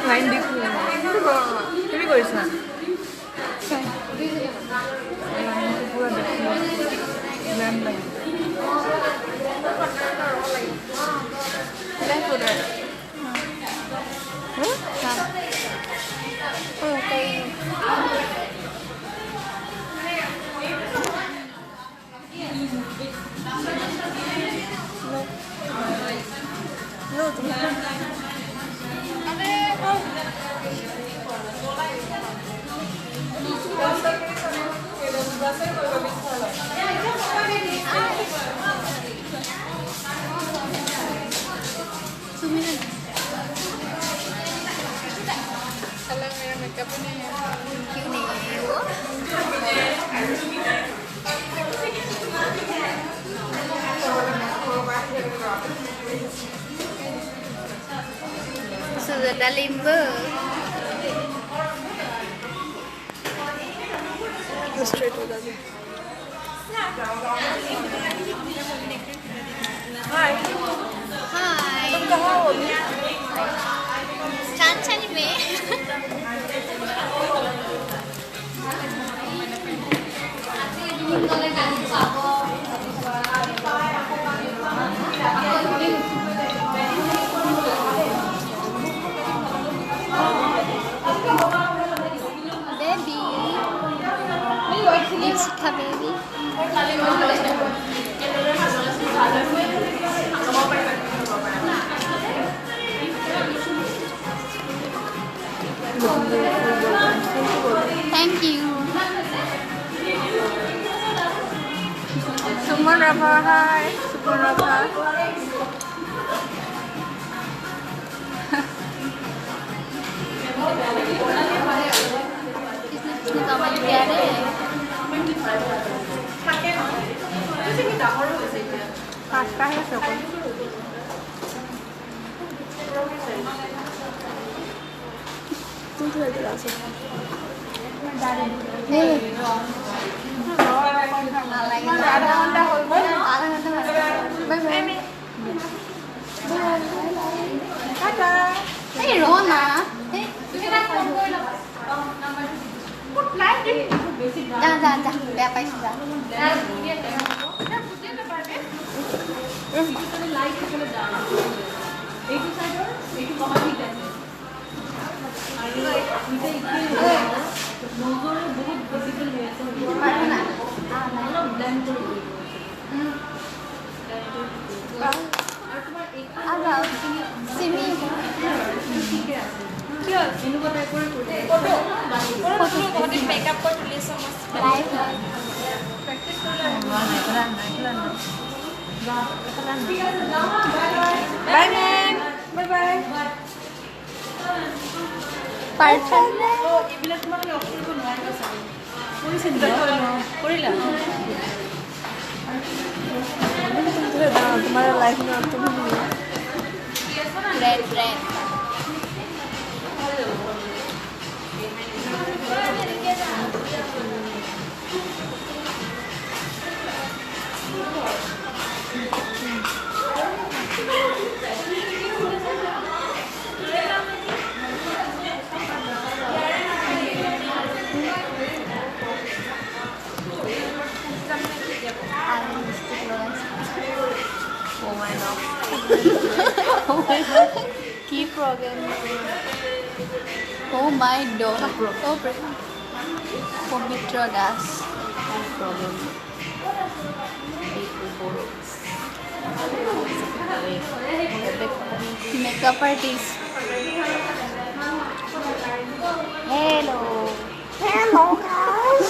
Line দি তুমি কৰিছা লাইনটো পুৰা দেখি লেম্প লাগি Sudah limbo. Straight हो जाए Hi. तुम कहाँ हो Chancani में. Baby. Lipsika baby. Thank you. Suman Rafa, hi. Suman Rafa. इसने कमेंट किया रे पास्ता है सब तू तो इधर आ सकता नहीं आधा घंटा हो गया बाय बाय टाटा नहीं रो ना जा जा जा ले पैसे जा सिमी मेकअप कर तुले समज live bye ma'am bye bye पार्टन এইবিলাক তোমাক লগ কৰিব নোৱাৰিবা চাগে কৰিলা तुम्हारा लाइफ में अब तुम red red Oh my god. Oh my god. Key program. Oh my god. Oh, Pavitra Das. Problem. Makeup artist. Hello. Hello guys.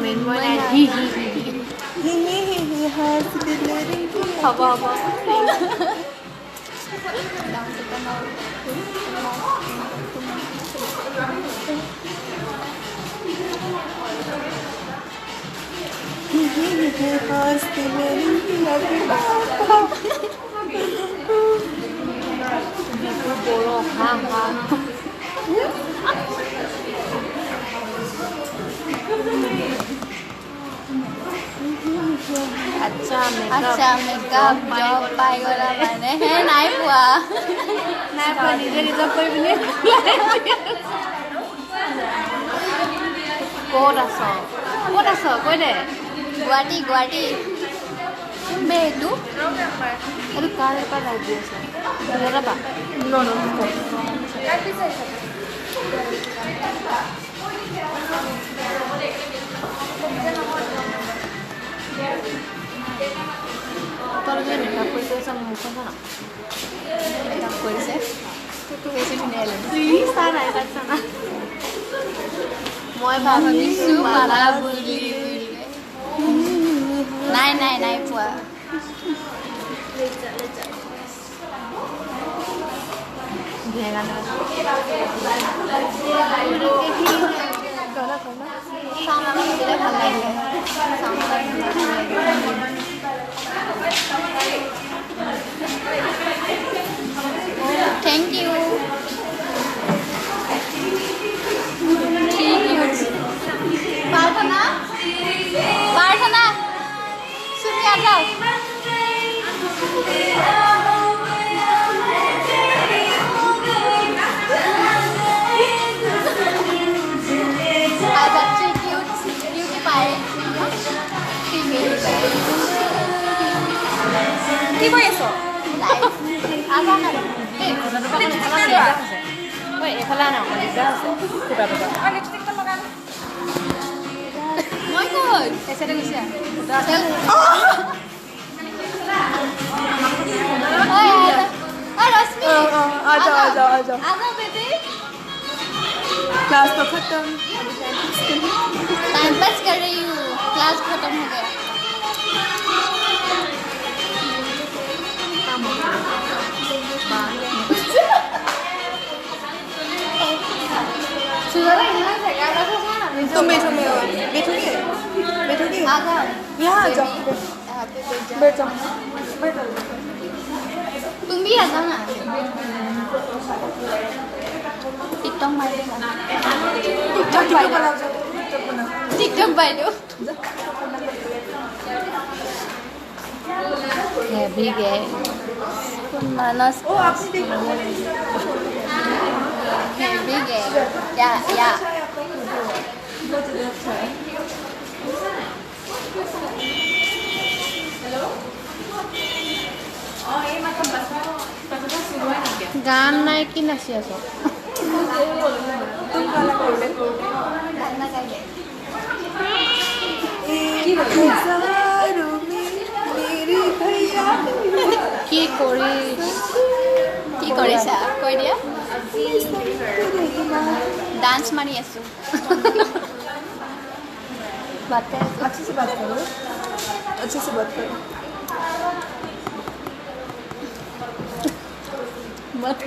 Main one at he has the lady. Haba haba. अच्छा আচ্ছা makeup job পাই গ'লা মানে হে নাই পোৱা নিজে reserve কৰি পিনি ক'ত আছ কৈ দে গুৱাহাটী গুৱাহাটী বে এইটো কাৰ লাগি আছে দাদা তই যে মেকআপ কৰি আছে মুখখন চা না মেকআপ কৰিছে তোৰটো বেছি ধুনীয়া লাগে প্লিজ চা নাই তাত চা না মই ভাবিছোঁ পাৰা বুলি নাই নাই নাই পোৱা চাউণ্ড অলপ দিলে ভাল লাগিলে থেংক ইউ प्रार्थना प्रार्थना सुन आ जाओ आज अच्छी क्यूट पाए কি কৰি আছ आजा ना এইফালে আনা দিগদাৰ আছে ফুটা টুটা আৰু লিপষ্টিকটো লগাম मैं कौन এসে গৈছে रश्मि आ जाओ आजा बेबी क्लास तो खत्म टाइम पास कर रही हूँ क्लास खत्म हो गया तुम बैठोगे आजा यहाँ आ जाओ यहाँ पे बैठ जाओ तुम भी आ जाओ ना टिकटॉक मार देना टिकटॉक बाय दो हैवी गए मानस ओ आपने देखा हैवी गए या গান নাই কি নাচি আছ কি কৰিছা কৈ দিয়া ডান্স মাৰি আছো अच्छे से बात करो अच्छे से बात करो मत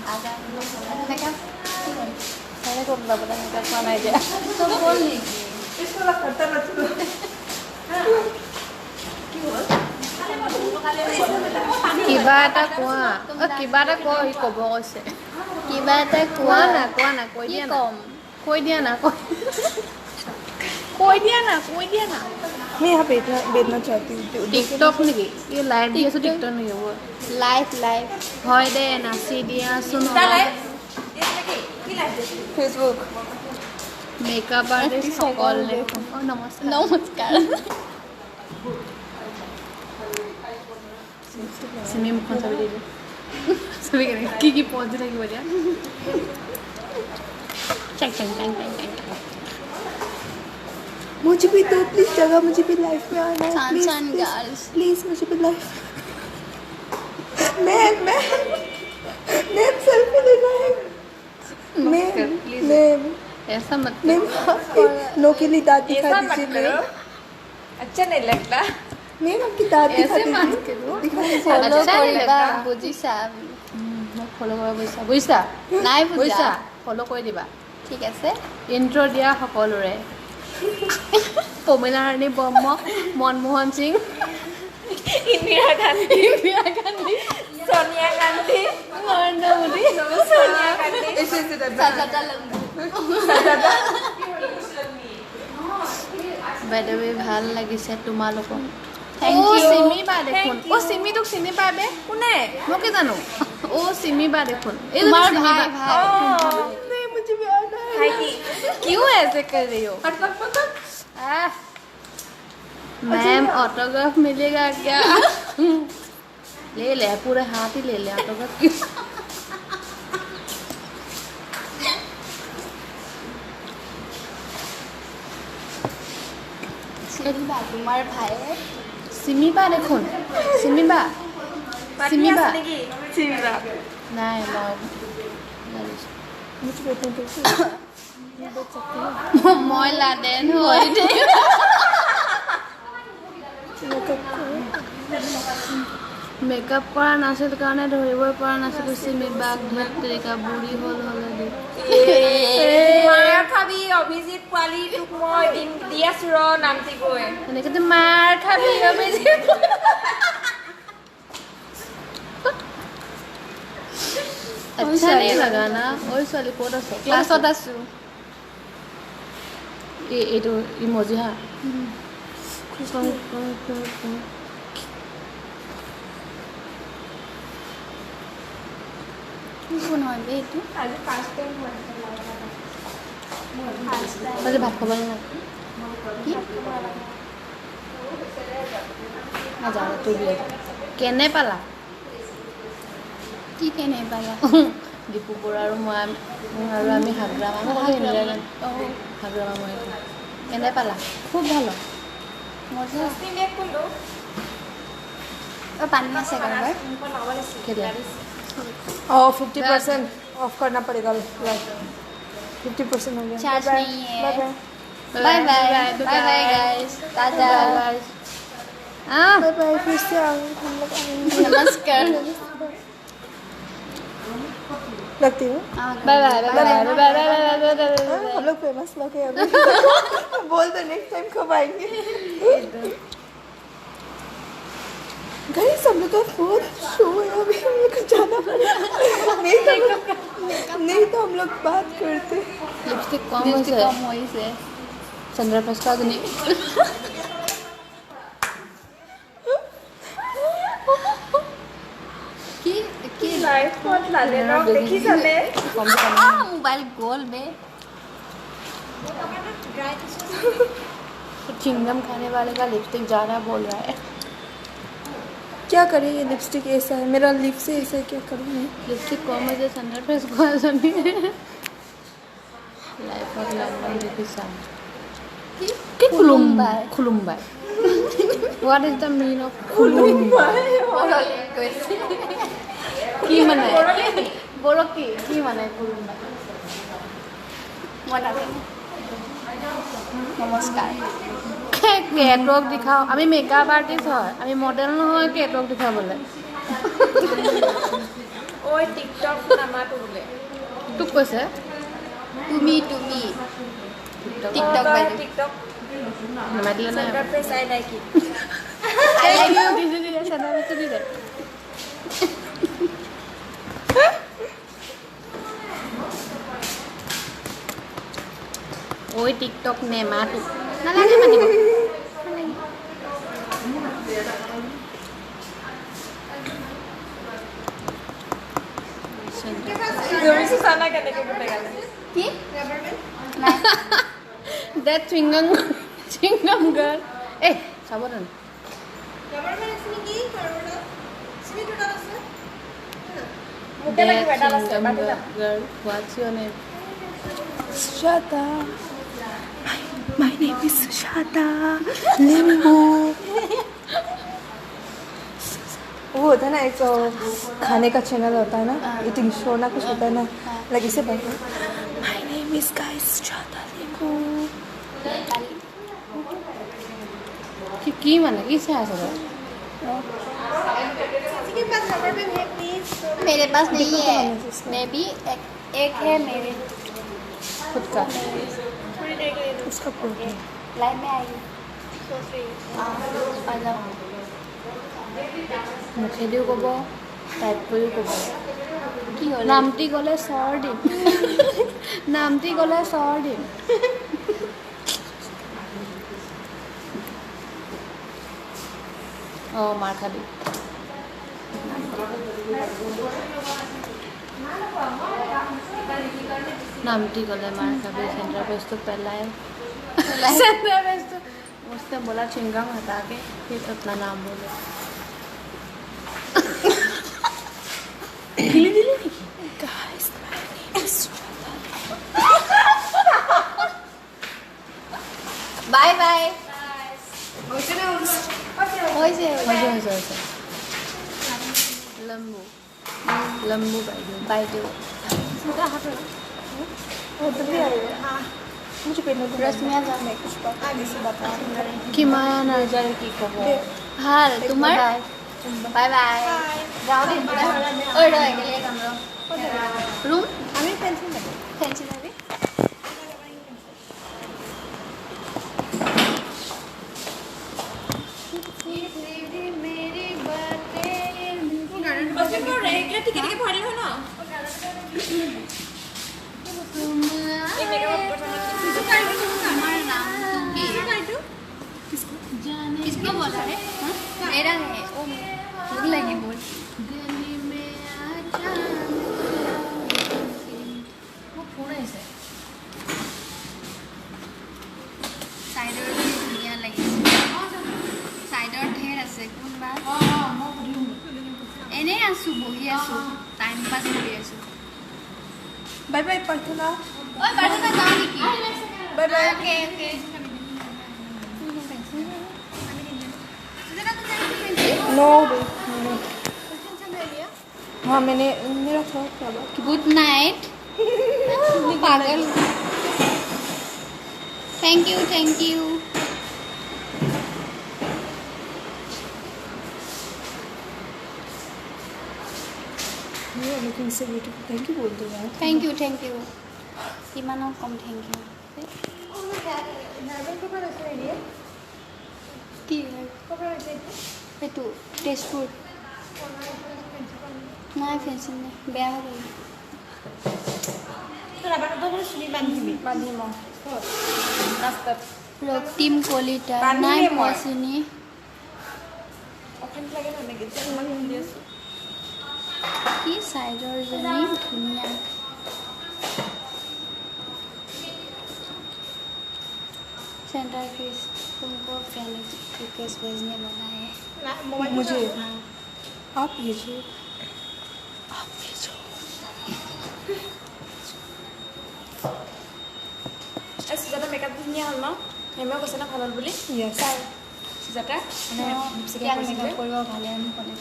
आजा मेकअप मैंने को पता मेकअप माना है क्या तो बोल ली इसको लग करता ना तू কিবা এটা কোৱা কিবা এটা কৈ ক'ব কৈছে কিবা এটা কোৱা না কৈ দিয়া না কৈ দিয়া না मैं यहाँ बैठना चाहती हूँ टिकटॉक नहीं ये लाइव दिया सो टिकटॉक नहीं है वो लाइफ হয় দে নাচি দিয়া सुन फेसबुक मेकअप आर्टिस्ट সকল नमस्कार सिमी मुख सभी की पहुंच रहेगी वजह मुझे भी दो प्लीज जगह मुझे भी लाइफ में आना है प्लीज मुझे भी लाइफ मैं सेल्फी लेना है मैं ऐसा मत मैं नोकीली दांत दिखा दीजिए अच्छा नहीं लगता मैं आपकी दांत दिखा दीजिए फॉलो কৰিবা বুজিছা মই ফলো কৰা বুজিছা নাই বুজিছা ফলো কৰি দিবা ঠিক আছে ইন্ট্ৰো দিয়া সকলোৰে প্ৰমীলা ৰাণী ব্ৰহ্ম মনমোহন সিং ইন্দিৰা গান্ধী ইন্দিৰা গান্ধী সোনিয়া গান্ধী নৰেন্দ্ৰ মোদী সোনিয়া গান্ধী বাইদেৱে ভাল লাগিছে তোমালোকক Thank অ' you. চিমি বা দেখোন Thank you. অ' চিমিটোক চিনি পাই বে কোনে মই কি জানো অ' চিমি বা দেখোন এই তোমাৰ চিমি ভাই বা। ভাই नहीं मुझे भी आना है ভাইটি क्यों ऐसे कर रही हो मैम ऑटोग्राफ मिलेगा क्या ले ले पूरे हाथ ही ले ले ऑटोग्राफ क्यों চিমিবা তোমাৰ ভাই सिमी बा देखोन सिमी बा মাতি চিমি বা। আছে নেকি চিমিবা नहीं মই লাডেন হৈ মেকআপ কৰা নাছিল কাৰণে ধৰিবই পৰা নাছিলো চিমি বাক ধৰিকা বুঢ়ী হ'ল হ'লে দি মাৰ খাবি অভিজিত পোৱালি তোক মই দিম দি আছো ৰ নামটি গৈ এনেকে যে মাৰ খাবি अच्छा नहीं लगा ना ওই ছোৱালী ক'ত আছে ক্লাছত আছো এইটো ইমজি হা কোন হয় বে এইটো আজি ফাৰ্ষ্ট টাইম মই আজি ভাত খাব নালাগে কি নাজানো তোৰ বিয়ে কেনে পালা কি কেনে পালা দীপু বৰা আৰু মই আৰু আমি হাগ্ৰা মামা হাগ্ৰা মামা কেনে পালা খুব ভাল মজা ফাৰ্ষ্ট টাইম কোনটো পানী আছে কাৰোবাৰ কেতিয়া और 50% ऑफ करना पड़ेगा लाइक 50% हो गया चार्ज Bye-bye. नहीं है। Bye-bye. Bye bye bye bye guys टाटा Bye-bye. फिर से आऊंगी हम लोग आएंगे नमस्कार लगती हूँ bye bye bye bye bye bye हम लोग फेमस लोग हैं अभी बोल दो नेक्स्ट टाइम कब आएंगे गाइस हम लोग का फोर्थ शो है अभी हम लोग को जाना पड़ेगा नहीं तो हम लोग बात करते লিপষ্টিক কম लिपस्टिक হৈছে कम होइছে চন্দ্ৰপ্ৰসাদনী কি কি लाइफ बहुत लाले ना देखी चले কম मोबाइल गोल बे चिंगम खाने वाले का लिपस्टिक ज़्यादा बोल रहा है क्या करें ये लिपस्टिक ऐसा है मेरा लिप से ऐसा है क्या करूँ मैं लिपस्टिक कम হৈছে চন্দ্ৰপ্ৰসাদনী লাইফত লণ্ডন দেখিছা কি খুলুম্বাই খুলুম্বাই what is the mean of খুলুম্বাই কি মানে বলো কি মানে খুলুম্বাই নমস্কাৰ কেটৱৰ্ক দেখাও আমি মেকআপ আৰ্টিষ্ট হয় আমি মডেল নহয় কেটৱৰ্ক দেখাবলৈ ओए टिकटॉक नामाটো বোলে তোক কৈছে তুমি টিকটক বাইদেউ टिकटॉक নামাতিলে নাই सेंटर पे साइड आई की আই লাইক ইউ দিদি চেনেলটো দি দে ঐ টিকটক নেমাটো নালাগে মাতিব তুমি সুসানা কেনেকে বুলে গেলে কি নাই That chewing-gum girl. Eh, sabaran. মুখে লাগিব এটা আছে Chewing-gum বাকি না girl. What's your name? Sushata. My name is Sushata. Limbo. वो होता है ना एक खाने का चैनल होता है ना ईटिंग शो ना कुछ होता है ना लाइक इसे बैठो my name is guys Sujata Limbu কি মানে কি চাই আছে তই मेरे पास नहीं है मैं भी एक है मेरे खुद का उसका फोटो लाइन में आई পাই যাওঁ মুখেদিও ক'ব টাইপ কৰিও ক'ব কি হ'ল নামটি গ'লে চৰ দিম নামটি গ'লে চৰ দিম অঁ মাৰ খাবি नामटी गले मार खाबी सेंटर पेज तो पहला है सेंटर पेज तो उसने बोला चिंगम हटा के फिर अपना नाम बोले Guys, বাই বাই लंबू लंबू বাইদেউ मुझे पेन रश्मिया जाने आगे से बता किमान नजर की कहो ভাল তোমাৰ বাই বাই যাও দে ঐ ৰহ গেলে কাম ৰুম আমি পেন্সিল লাগে ফেন্সি যাবি किसको बोला है मेरा है ओ भूख लगी बोल वो फोन ऐसे साइडर धुनिया लगी साइडर ढेर আছে কোনবা এনে আছো বহি আছো টাইম পাস কৰি আছো बाय बाय प्रार्थना ওই বাড়িতে যাও নাকি bye bye okay okay no हाँ मैंने मेरा था क्या बात गुड नाइट पागल थैंक यू लेकिन इससे ब्यूटीफुल थैंक यू बोल दो यार थैंक यू किमानो कम थैंक यू কি এইটো টেষ্টফুল নাই ফেন্সি নাই বেয়া হ'ব ৰক্তিম কলিতা নাই পোৱা চিনি কি চাইডৰ জনী ধুনীয়া सेंटर क्रिस तुमको फ्रेंड रिक्वेस्ट भेजने बोला है मुझे आप भेजो सुजाता मेकअप धुनिया हल न মেমেও কৈছে না ভাল হ'ল বুলি यस সুজাতা মানে লিপষ্টিক मेकअप কৰিব ভালে আমি ক'লে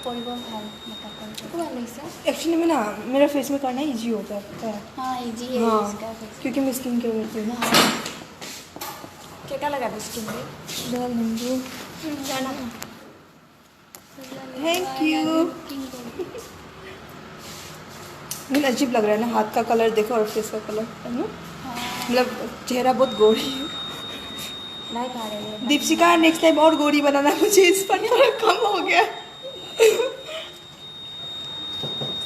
কৰিব ভাল मेकअप কৰিব খুব ভাল লাগিছে एक्चुअली मैं ना मेरा फेस में करना इजी होता है पता है हाँ इजी है हाँ इसका फेस क्योंकि मैं स्किन केयर करती हूँ ना কেকা লগাবি স্কিন पे जरा नींबू জানা थैंक यू मुझे अजीब लग रहा है ना हाथ का कलर देखो और फेस का कलर है ना मतलब चेहरा बहुत गोरी है नहीं खा रही है दीपशिका नेक्स्ट टाइम और गोरी बनाना मुझे इस पर थोड़ा कम हो गया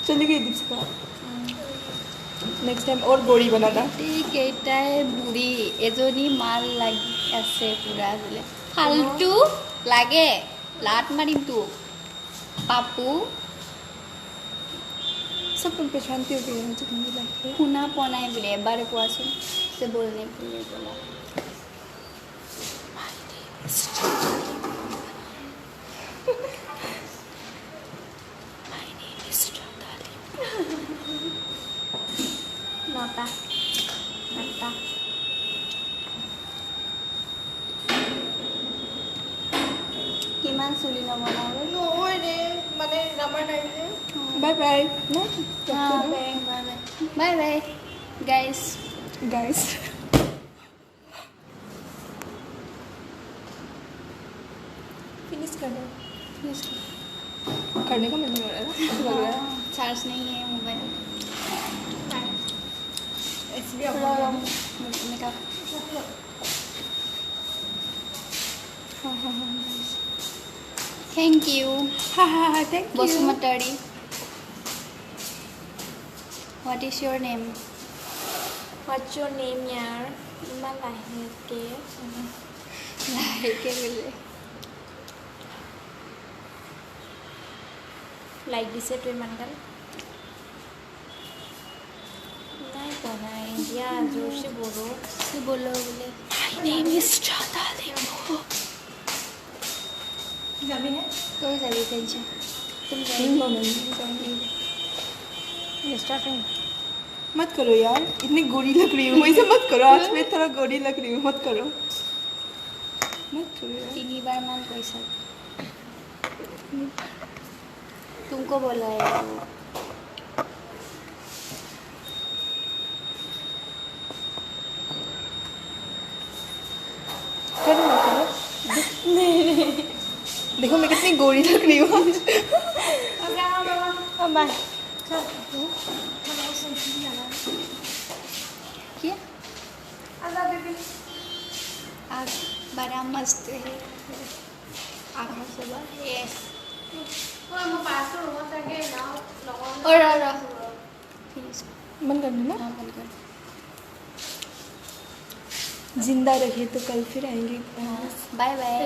चली गई दीपशिका नेक्स्ट टाइम और गोरी बनाना কেইটাই বুঢ়ী এজনী মাল লাগি আছে পুৰা বোলে ফাল্টু লাগে লাট মাৰিম তোক পাপু सब तुम पहचानती हो गए मुझे नहीं लगता শুনা পোৱা নাই বোলে এবাৰে কোৱাচোন যে বলনে বুলি বোলা নটা আঠটা কিমান চুলি নবনাবে bye bye bye bye guys guys finish कर दो करने का मन नहीं हो रहा है ना लग रहा है चार्ज नहीं है mobile makeup Thank you. Thank you. Basumatari. What is your name? What's your name यार इतना लाइक के Like बोले. लाइक दिसे तो इमान कर नहीं पढ़ा इंडिया जोर से बोलो से बोलो बोले. My name is Chadali. जाबी है तो जाबी टेंशन. तुम स्टार्टिंग मत करो यार, इतनी गोरी लग रही हूँ, वैसे मत करो, आज मैं थोड़ा गोरी लग रही हूँ, मत करो यार. 3 बार मान पैसा. तुमको बोला है वो. करो ना करो. देखो मैं कितनी गोरी लग रही हूँ आज. अब बाय क्या? आग बड़ा मस्त है. आग से बाहर. Yes. और फिनिश. बंद कर देना. हाँ बंद कर. जिंदा रहिए तो कल फिर आएंगे. Bye bye.